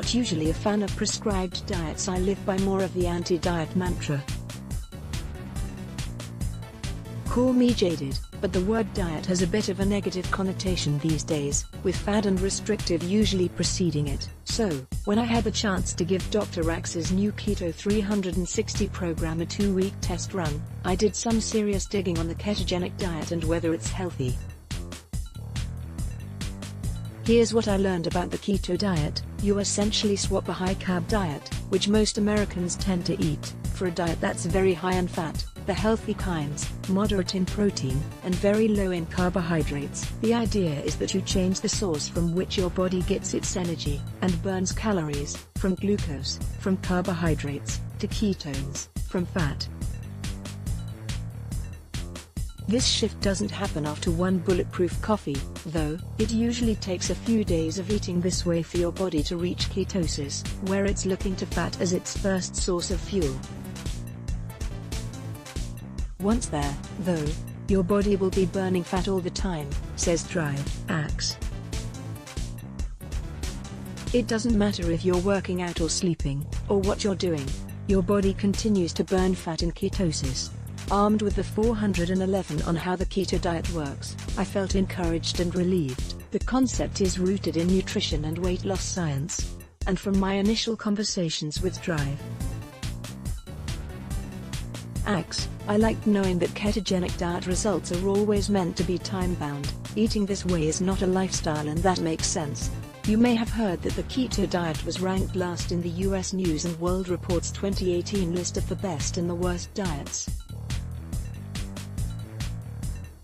not usually a fan of prescribed diets. I live by more of the anti-diet mantra. Call me jaded, but the word diet has a bit of a negative connotation these days, with fad and restrictive usually preceding it. So, when I had the chance to give Dr. Ax's new Keto 360 program a 2-week test run, I did some serious digging on the ketogenic diet and whether it's healthy. Here's what I learned about the keto diet. You essentially swap a high-carb diet, which most Americans tend to eat, for a diet that's very high in fat, the healthy kinds, moderate in protein, and very low in carbohydrates. The idea is that you change the source from which your body gets its energy, and burns calories, from glucose, from carbohydrates, to ketones, from fat. This shift doesn't happen after one bulletproof coffee, though. It usually takes a few days of eating this way for your body to reach ketosis, where it's looking to fat as its first source of fuel. Once there, though, your body will be burning fat all the time, says Dr. Axe. It doesn't matter if you're working out or sleeping, or what you're doing, your body continues to burn fat in ketosis. Armed with the 411 on how the keto diet works, I felt encouraged and relieved. The concept is rooted in nutrition and weight loss science. And from my initial conversations with Dr. Axe, I liked knowing that ketogenic diet results are always meant to be time-bound. Eating this way is not a lifestyle, and that makes sense. You may have heard that the keto diet was ranked last in the US News and World Report's 2018 list of the best and the worst diets.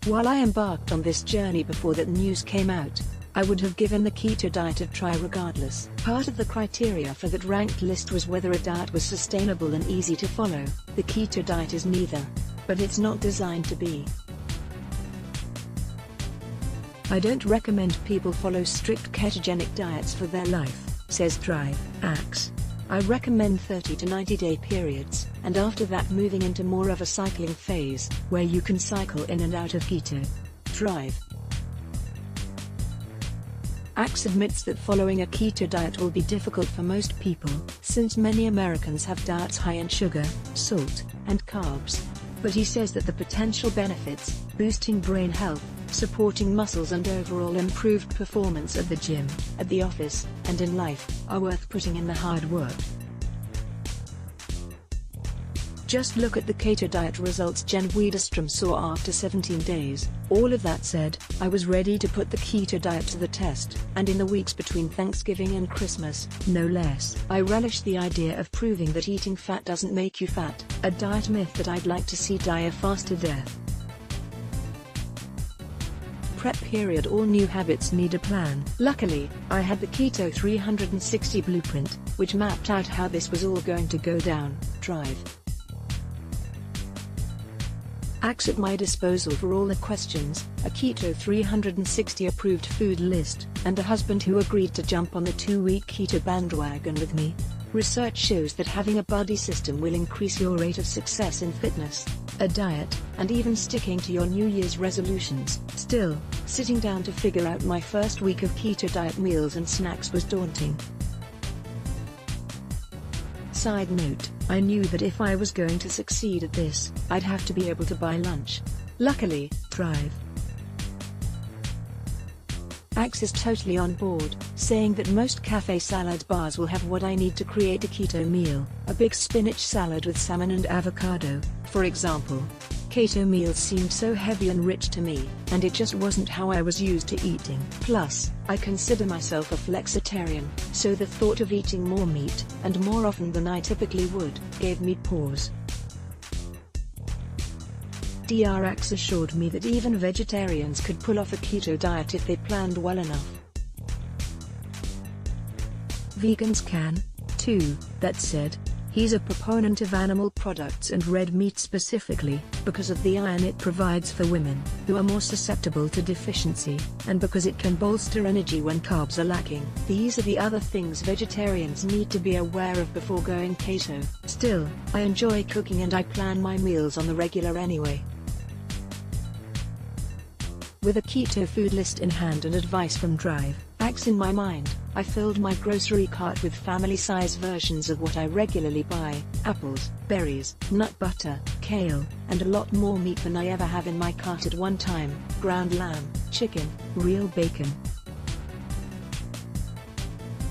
While I embarked on this journey before that news came out, I would have given the keto diet a try regardless. Part of the criteria for that ranked list was whether a diet was sustainable and easy to follow. The keto diet is neither, but it's not designed to be. I don't recommend people follow strict ketogenic diets for their life, says Dr. Axe. I recommend 30 to 90-day periods, and after that moving into more of a cycling phase, where you can cycle in and out of keto. Dr. Axe admits that following a keto diet will be difficult for most people, since many Americans have diets high in sugar, salt, and carbs. But he says that the potential benefits, boosting brain health, supporting muscles and overall improved performance at the gym, at the office, and in life, are worth putting in the hard work. Just look at the keto diet results Jen Widerstrom saw after 17 days. All of that said, I was ready to put the keto diet to the test, and in the weeks between Thanksgiving and Christmas, no less. I relish the idea of proving that eating fat doesn't make you fat, a diet myth that I'd like to see die a faster death. Prep period. All new habits need a plan. Luckily, I had the Keto 360 blueprint, which mapped out how this was all going to go down. Drive. Axe at my disposal for all the questions, a Keto 360 approved food list, and a husband who agreed to jump on the 2-week keto bandwagon with me. Research shows that having a buddy system will increase your rate of success in fitness, a diet, and even sticking to your New Year's resolutions. Still, sitting down to figure out my first week of keto diet meals and snacks was daunting. Side note, I knew that if I was going to succeed at this, I'd have to be able to buy lunch. Luckily, Thrive. Axe is totally on board, saying that most cafe salad bars will have what I need to create a keto meal, a big spinach salad with salmon and avocado, for example. Keto meals seemed so heavy and rich to me, and it just wasn't how I was used to eating. Plus, I consider myself a flexitarian, so the thought of eating more meat, and more often than I typically would, gave me pause. Dr. Axe assured me that even vegetarians could pull off a keto diet if they planned well enough. Vegans can, too. That said, he's a proponent of animal products and red meat specifically, because of the iron it provides for women, who are more susceptible to deficiency, and because it can bolster energy when carbs are lacking. These are the other things vegetarians need to be aware of before going keto. Still, I enjoy cooking and I plan my meals on the regular anyway. With a keto food list in hand and advice from Drive, Axe in my mind, I filled my grocery cart with family-size versions of what I regularly buy: apples, berries, nut butter, kale, and a lot more meat than I ever have in my cart at one time: ground lamb, chicken, real bacon.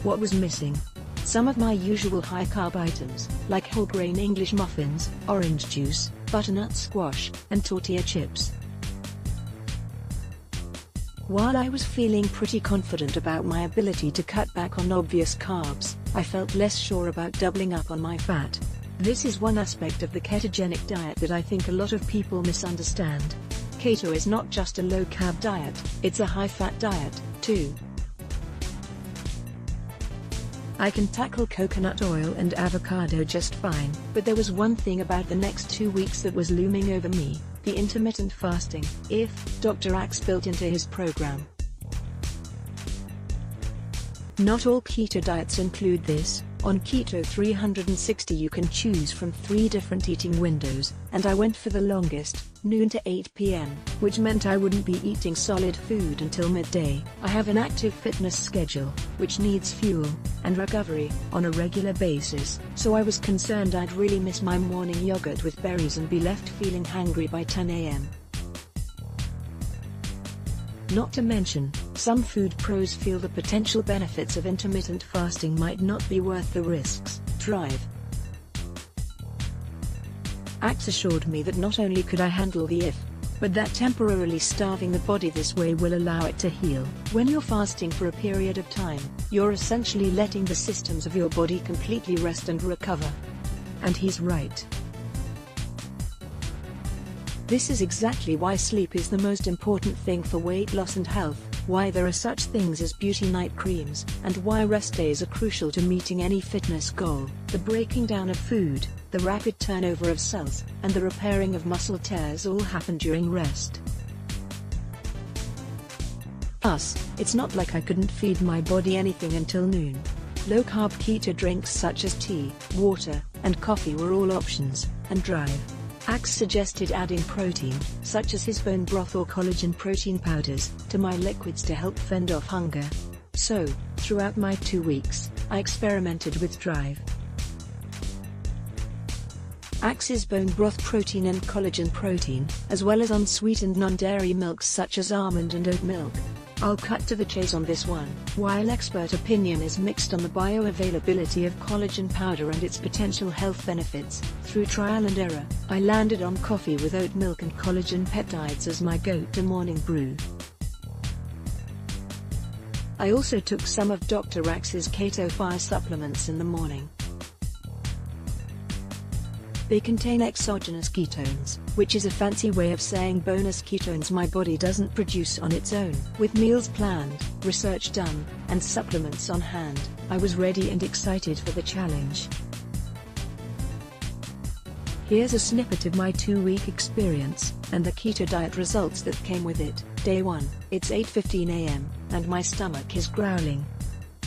What was missing? Some of my usual high-carb items, like whole grain English muffins, orange juice, butternut squash, and tortilla chips. While I was feeling pretty confident about my ability to cut back on obvious carbs, I felt less sure about doubling up on my fat. This is one aspect of the ketogenic diet that I think a lot of people misunderstand. Keto is not just a low-carb diet, it's a high-fat diet, too. I can tackle coconut oil and avocado just fine, but there was one thing about the next 2 weeks that was looming over me: the intermittent fasting, Dr. Axe built into his program. Not all keto diets include this. On Keto 360 you can choose from 3 different eating windows, and I went for the longest, noon to 8 p.m., which meant I wouldn't be eating solid food until midday. I have an active fitness schedule, which needs fuel and recovery on a regular basis, so I was concerned I'd really miss my morning yogurt with berries and be left feeling hangry by 10 a.m. Not to mention, some food pros feel the potential benefits of intermittent fasting might not be worth the risks. Drive. Axe assured me that not only could I handle the but that temporarily starving the body this way will allow it to heal. When you're fasting for a period of time, you're essentially letting the systems of your body completely rest and recover. And he's right. This is exactly why sleep is the most important thing for weight loss and health, why there are such things as beauty night creams, and why rest days are crucial to meeting any fitness goal. The breaking down of food, the rapid turnover of cells, and the repairing of muscle tears all happen during rest. Thus, it's not like I couldn't feed my body anything until noon. Low-carb keto drinks such as tea, water, and coffee were all options, and Drive. Axe suggested adding protein, such as his bone broth or collagen protein powders, to my liquids to help fend off hunger. So, throughout my 2 weeks, I experimented with Drive. Axe's bone broth protein and collagen protein, as well as unsweetened non-dairy milks such as almond and oat milk. I'll cut to the chase on this one. While expert opinion is mixed on the bioavailability of collagen powder and its potential health benefits, through trial and error, I landed on coffee with oat milk and collagen peptides as my go-to morning brew. I also took some of Dr. Axe's Keto Fire supplements in the morning. They contain exogenous ketones, which is a fancy way of saying bonus ketones my body doesn't produce on its own. With meals planned, research done, and supplements on hand, I was ready and excited for the challenge. Here's a snippet of my 2-week experience, and the keto diet results that came with it. Day 1, it's 8:15 a.m., and my stomach is growling.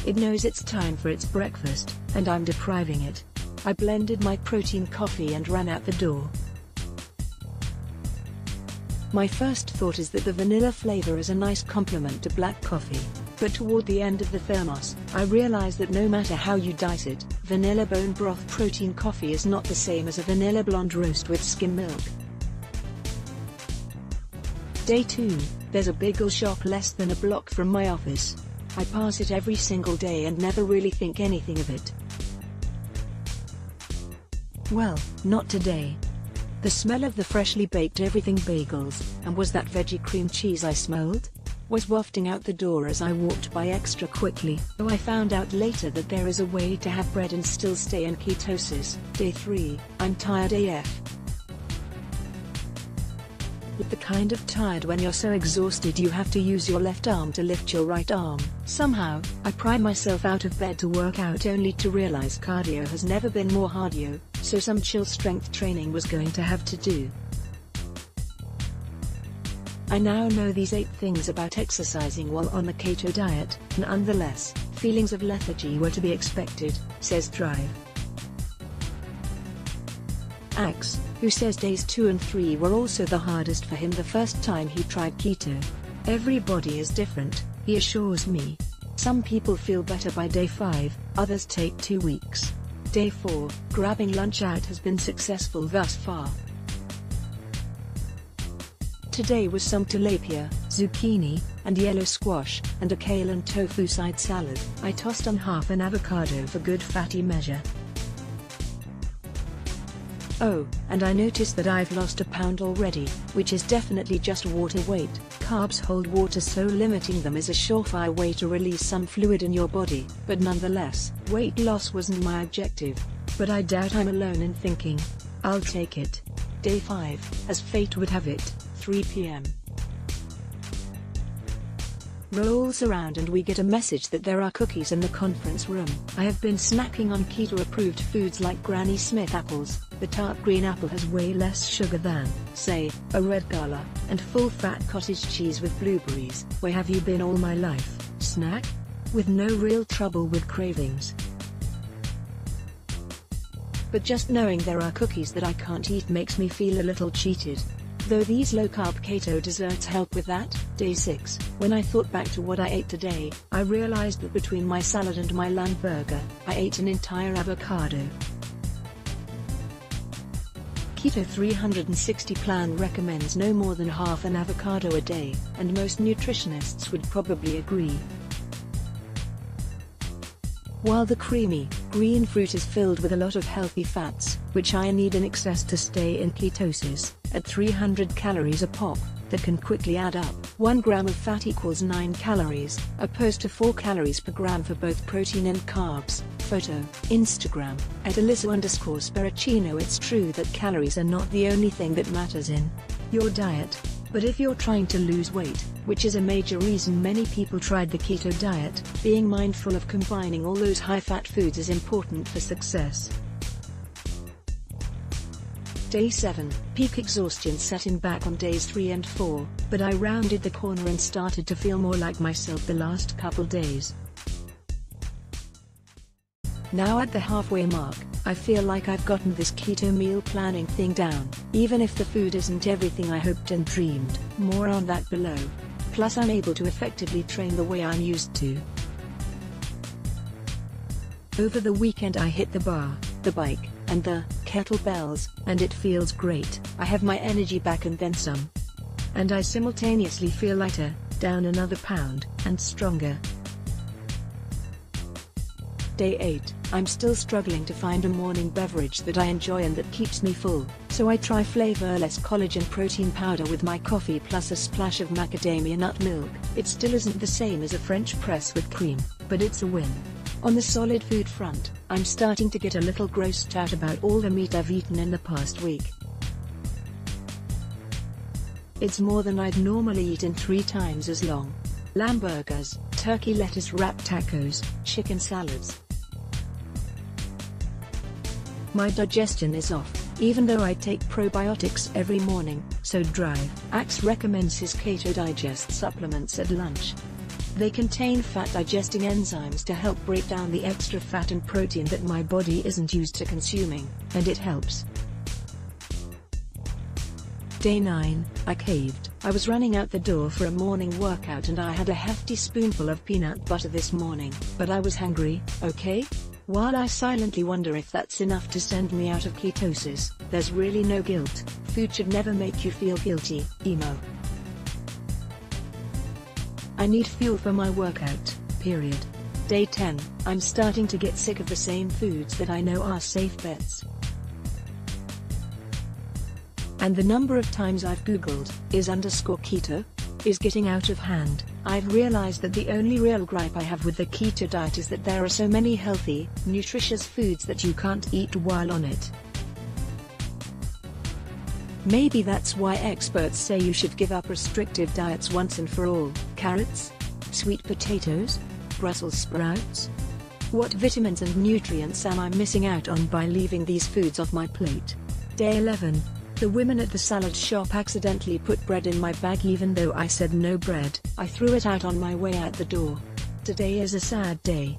It knows it's time for its breakfast, and I'm depriving it. I blended my protein coffee and ran out the door. My first thought is that the vanilla flavor is a nice complement to black coffee, but toward the end of the thermos, I realized that no matter how you dice it, vanilla bone broth protein coffee is not the same as a vanilla blonde roast with skim milk. Day 2, there's a bagel shop less than a block from my office. I pass it every single day and never really think anything of it. Well, not today. The smell of the freshly baked everything bagels, and was that veggie cream cheese I smelled, was wafting out the door as I walked by extra quickly. Though I found out later that there is a way to have bread and still stay in ketosis. Day 3, I'm tired AF. With the kind of tired when you're so exhausted you have to use your left arm to lift your right arm. Somehow, I pry myself out of bed to work out only to realize cardio has never been more cardio, so some chill strength training was going to have to do. I now know these 8 things about exercising while on the keto diet, nonetheless, feelings of lethargy were to be expected, says Drive. Axe, who says days 2 and 3 were also the hardest for him the first time he tried keto. Everybody is different, he assures me. Some people feel better by day 5, others take 2 weeks. Day 4, grabbing lunch out has been successful thus far. Today was some tilapia, zucchini, and yellow squash, and a kale and tofu side salad. I tossed on half an avocado for good fatty measure. Oh, and I noticed that I've lost a pound already, which is definitely just water weight. Carbs hold water, so limiting them is a surefire way to release some fluid in your body. But nonetheless, weight loss wasn't my objective. But I doubt I'm alone in thinking. I'll take it. Day 5, as fate would have it, 3 p.m. rolls around and we get a message that there are cookies in the conference room. I have been snacking on keto-approved foods like Granny Smith apples. The tart green apple has way less sugar than, say, a red gala, and full-fat cottage cheese with blueberries. Where have you been all my life, snack? With no real trouble with cravings. But just knowing there are cookies that I can't eat makes me feel a little cheated. Though these low-carb keto desserts help with that. Day 6, when I thought back to what I ate today, I realized that between my salad and my lamb burger, I ate an entire avocado. Keto 360 plan recommends no more than half an avocado a day, and most nutritionists would probably agree. While the creamy, green fruit is filled with a lot of healthy fats, which I need in excess to stay in ketosis, at 300 calories a pop, that can quickly add up. 1 gram of fat equals 9 calories, opposed to 4 calories per gram for both protein and carbs. Photo, Instagram, at Alyssa_Speracino. It's true that calories are not the only thing that matters in your diet. But if you're trying to lose weight, which is a major reason many people tried the keto diet, being mindful of combining all those high-fat foods is important for success. Day 7, peak exhaustion set in back on days 3 and 4, but I rounded the corner and started to feel more like myself the last couple days. Now at the halfway mark, I feel like I've gotten this keto meal planning thing down, even if the food isn't everything I hoped and dreamed. More on that below. Plus I'm able to effectively train the way I'm used to. Over the weekend I hit the bar, the bike, and the kettlebells, and it feels great. I have my energy back and then some. And I simultaneously feel lighter, down another pound, and stronger. Day 8, I'm still struggling to find a morning beverage that I enjoy and that keeps me full, so I try flavorless collagen protein powder with my coffee plus a splash of macadamia nut milk. It still isn't the same as a French press with cream, but it's a win. On the solid food front, I'm starting to get a little grossed out about all the meat I've eaten in the past week. It's more than I'd normally eat in 3 times as long. Lamb burgers, turkey lettuce wrap tacos, chicken salads. My digestion is off, even though I take probiotics every morning, so Drive Axe recommends his Keto Digest supplements at lunch. They contain fat-digesting enzymes to help break down the extra fat and protein that my body isn't used to consuming, and it helps. Day 9, I caved. I was running out the door for a morning workout and I had a hefty spoonful of peanut butter this morning, but I was hungry, okay? While I silently wonder if that's enough to send me out of ketosis, there's really no guilt. Food should never make you feel guilty, emo. I need fuel for my workout, period. Day 10, I'm starting to get sick of the same foods that I know are safe bets. And the number of times I've googled, is_keto? Is getting out of hand. I've realized that the only real gripe I have with the keto diet is that there are so many healthy, nutritious foods that you can't eat while on it. Maybe that's why experts say you should give up restrictive diets once and for all. Carrots? Sweet potatoes? Brussels sprouts? What vitamins and nutrients am I missing out on by leaving these foods off my plate? Day 11. The women at the salad shop accidentally put bread in my bag even though I said no bread. I threw it out on my way out the door. Today is a sad day.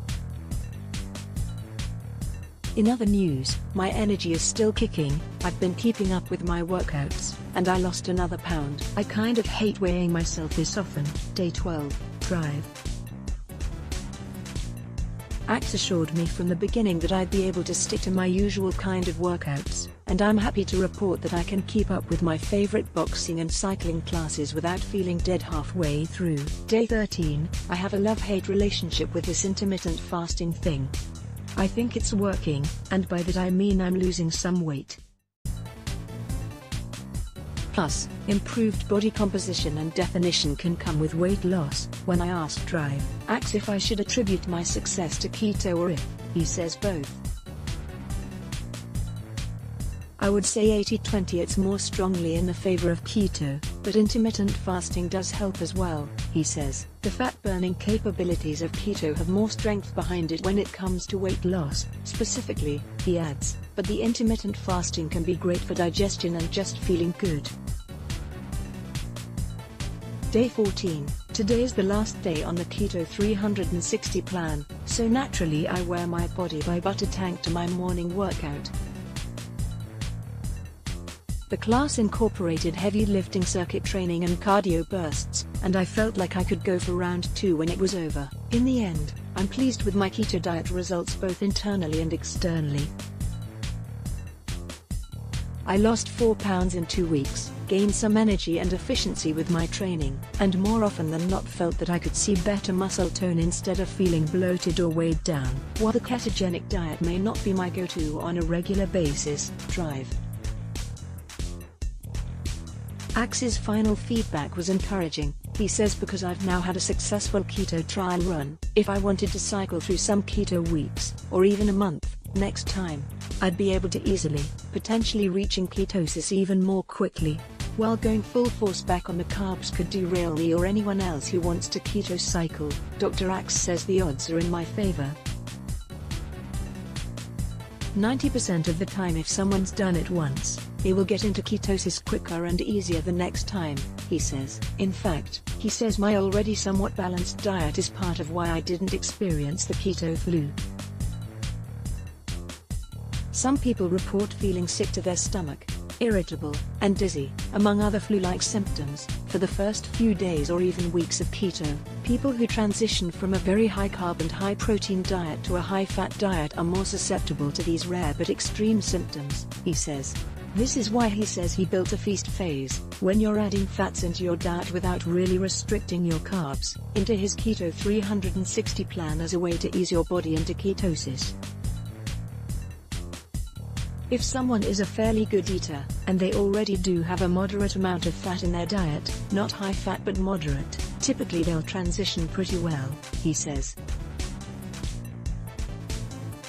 In other news, my energy is still kicking. I've been keeping up with my workouts, and I lost another pound. I kind of hate weighing myself this often. Day 12, Drive Axe assured me from the beginning that I'd be able to stick to my usual kind of workouts, and I'm happy to report that I can keep up with my favorite boxing and cycling classes without feeling dead halfway through. Day 13, I have a love-hate relationship with this intermittent fasting thing. I think it's working, and by that I mean I'm losing some weight. Plus, improved body composition and definition can come with weight loss. When I asked Drive Axe if I should attribute my success to keto or if, he says both. I would say 80-20, it's more strongly in the favor of keto, but intermittent fasting does help as well, he says. The fat-burning capabilities of keto have more strength behind it when it comes to weight loss, specifically, he adds, but the intermittent fasting can be great for digestion and just feeling good. Day 14, today is the last day on the Keto 360 plan, so naturally I wear my Body by Butter tank to my morning workout. The class incorporated heavy lifting circuit training and cardio bursts, and I felt like I could go for round 2 when it was over. In the end, I'm pleased with my keto diet results both internally and externally. I lost 4 pounds in 2 weeks, gained some energy and efficiency with my training, and more often than not felt that I could see better muscle tone instead of feeling bloated or weighed down. While the ketogenic diet may not be my go-to on a regular basis, Drive Axe's final feedback was encouraging. He says, because I've now had a successful keto trial run, if I wanted to cycle through some keto weeks, or even a month, next time, I'd be able to easily, potentially reaching ketosis even more quickly. While going full force back on the carbs could derail me or anyone else who wants to keto cycle, Dr. Axe says the odds are in my favor. 90% of the time, if someone's done it once, they will get into ketosis quicker and easier the next time, he says. In fact, he says my already somewhat balanced diet is part of why I didn't experience the keto flu. Some people report feeling sick to their stomach, irritable, and dizzy, among other flu-like symptoms, for the first few days or even weeks of keto. People who transition from a very high-carb and high-protein diet to a high-fat diet are more susceptible to these rare but extreme symptoms, he says. This is why he says he built a feast phase, when you're adding fats into your diet without really restricting your carbs, into his Keto 360 plan as a way to ease your body into ketosis. If someone is a fairly good eater, and they already do have a moderate amount of fat in their diet, not high fat but moderate, typically they'll transition pretty well, he says.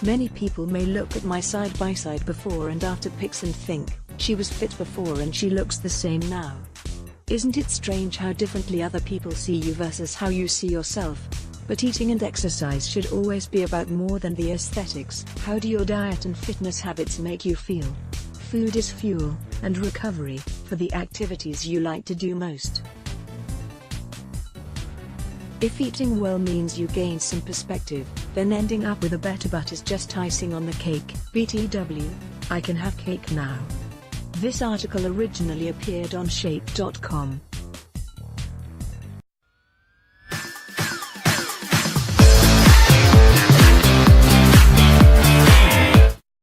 Many people may look at my side-by-side before and after pics and think, she was fit before and she looks the same now. Isn't it strange how differently other people see you versus how you see yourself? But eating and exercise should always be about more than the aesthetics. How do your diet and fitness habits make you feel? Food is fuel, and recovery, for the activities you like to do most. If eating well means you gain some perspective, then ending up with a better butt is just icing on the cake. BTW, I can have cake now. This article originally appeared on shape.com.